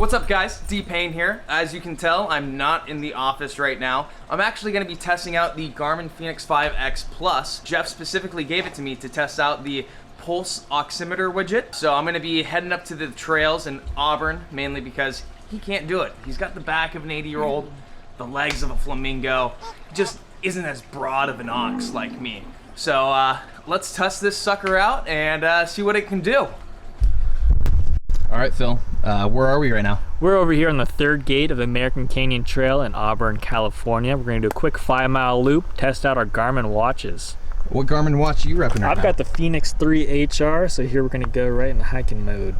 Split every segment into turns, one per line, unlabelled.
What's up guys, D-Payne here. As you can tell, I'm not in the office right now. I'm actually gonna be testing out the Garmin Fenix 5X Plus. Jeff specifically gave it to me to test out the pulse oximeter widget. So I'm gonna be heading up to the trails in Auburn, mainly because he can't do it. He's got the back of an 80-year-old, the legs of a flamingo, just isn't as broad of an ox like me. So let's test this sucker out and see what it can do. All right, Phil, where are we right now?
We're over here on the third gate of American Canyon Trail in Auburn, California. We're gonna do a quick 5-mile loop, test out our Garmin watches.
What Garmin watch are you repping right now?
I've got the Fenix 3 HR, so here we're gonna go right in the hiking mode.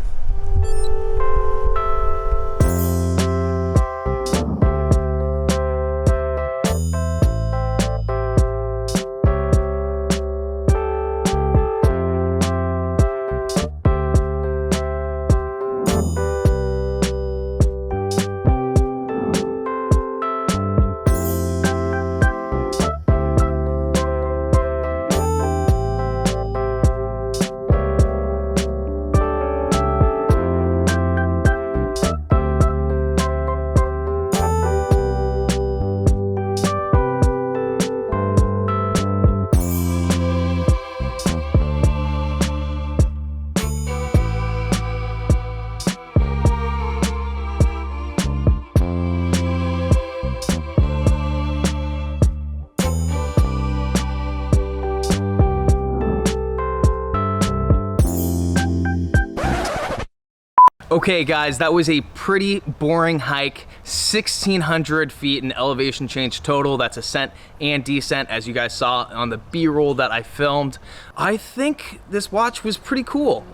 Okay guys, that was a pretty boring hike, 1,600 feet in elevation change total. That's ascent and descent, as you guys saw on the B-roll that I filmed. I think this watch was pretty cool.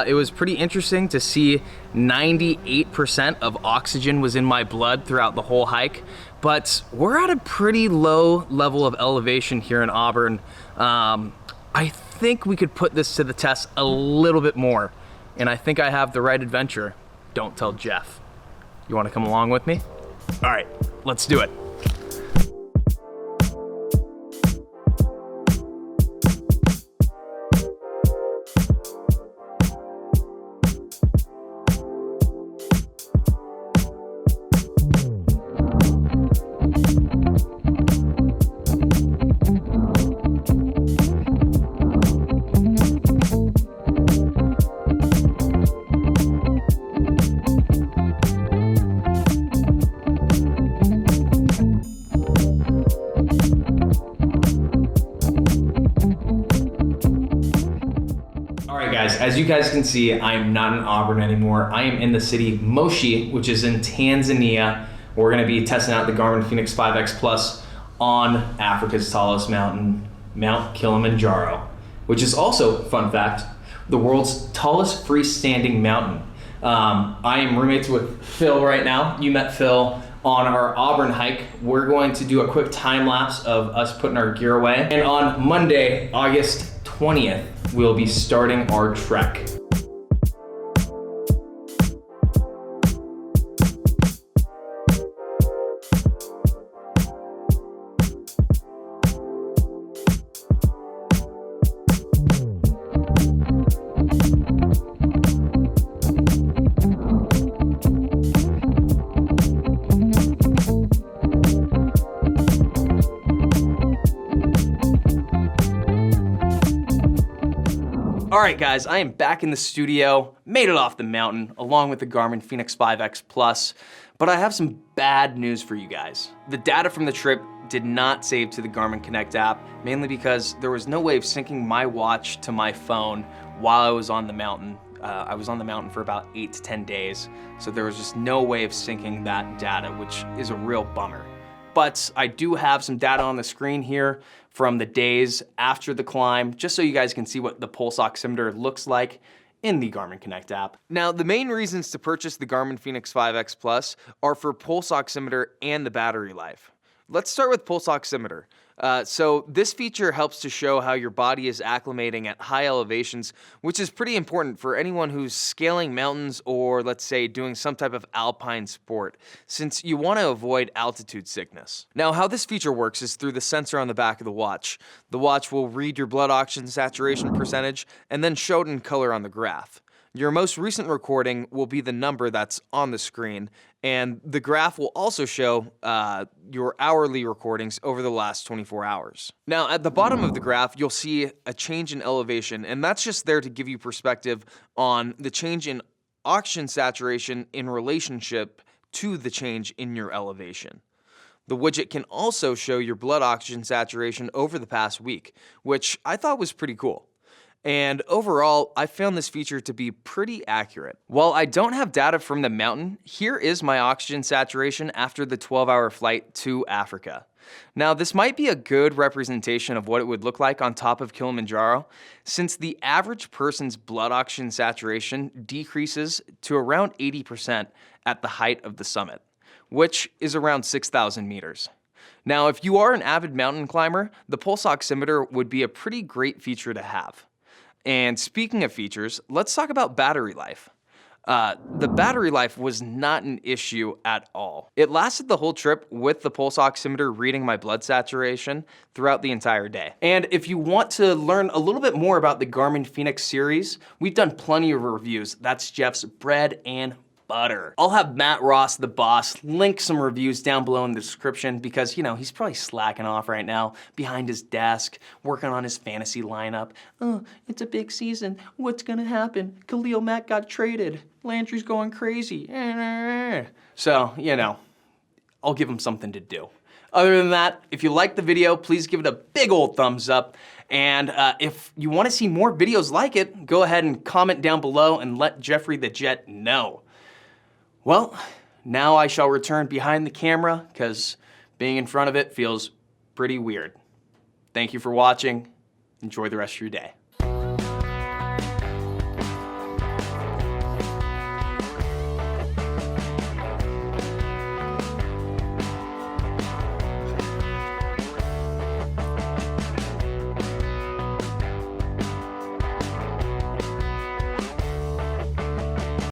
It was pretty interesting to see 98% of oxygen was in my blood throughout the whole hike, but we're at a pretty low level of elevation here in Auburn. I think we could put this to the test a little bit more. And I think I have the right adventure. Don't tell Jeff. You want to come along with me? All right, let's do it. As you guys can see, I'm not in Auburn anymore. I am in the city Moshi, which is in Tanzania. We're gonna be testing out the Garmin Fenix 5X Plus on Africa's tallest mountain, Mount Kilimanjaro, which is also, fun fact, the world's tallest freestanding mountain. I am roommates with Phil right now. You met Phil on our Auburn hike. We're going to do a quick time lapse of us putting our gear away. And on Monday, August 20th, we'll be starting our trek. All right guys, I am back in the studio, made it off the mountain, along with the Garmin Fenix 5X Plus, but I have some bad news for you guys. The data from the trip did not save to the Garmin Connect app, mainly because there was no way of syncing my watch to my phone while I was on the mountain. I was on the mountain for about 8 to 10 days, so there was just no way of syncing that data, which is a real bummer. But I do have some data on the screen here from the days after the climb, just so you guys can see what the pulse oximeter looks like in the Garmin Connect app. Now, the main reasons to purchase the Garmin Fenix 5X Plus are for pulse oximeter and the battery life. Let's start with pulse oximeter. So this feature helps to show how your body is acclimating at high elevations, which is pretty important for anyone who's scaling mountains or, let's say, doing some type of alpine sport, since you want to avoid altitude sickness. Now, how this feature works is through the sensor on the back of the watch. The watch will read your blood oxygen saturation percentage and then show it in color on the graph. Your most recent recording will be the number that's on the screen, and the graph will also show your hourly recordings over the last 24 hours. Now, at the bottom of the graph, you'll see a change in elevation, and that's just there to give you perspective on the change in oxygen saturation in relationship to the change in your elevation. The widget can also show your blood oxygen saturation over the past week, which I thought was pretty cool. And overall, I found this feature to be pretty accurate. While I don't have data from the mountain, here is my oxygen saturation after the 12-hour flight to Africa. Now, this might be a good representation of what it would look like on top of Kilimanjaro, since the average person's blood oxygen saturation decreases to around 80% at the height of the summit, which is around 6,000 meters. Now, if you are an avid mountain climber, the pulse oximeter would be a pretty great feature to have. And speaking of features, let's talk about battery life. The battery life was not an issue at all. It lasted the whole trip with the pulse oximeter reading my blood saturation throughout the entire day. And if you want to learn a little bit more about the Garmin Fenix series, we've done plenty of reviews. That's Jeff's bread and butter. I'll have Matt Ross, the boss, link some reviews down below in the description because, you know, he's probably slacking off right now behind his desk, working on his fantasy lineup. Oh, it's a big season. What's gonna happen? Khalil Mack got traded. Landry's going crazy. So, you know, I'll give him something to do. Other than that, if you liked the video, please give it a big old thumbs up. And if you want to see more videos like it, go ahead and comment down below and let Jeffrey the Jet know. Well, now I shall return behind the camera because being in front of it feels pretty weird. Thank you for watching. Enjoy the rest of your day.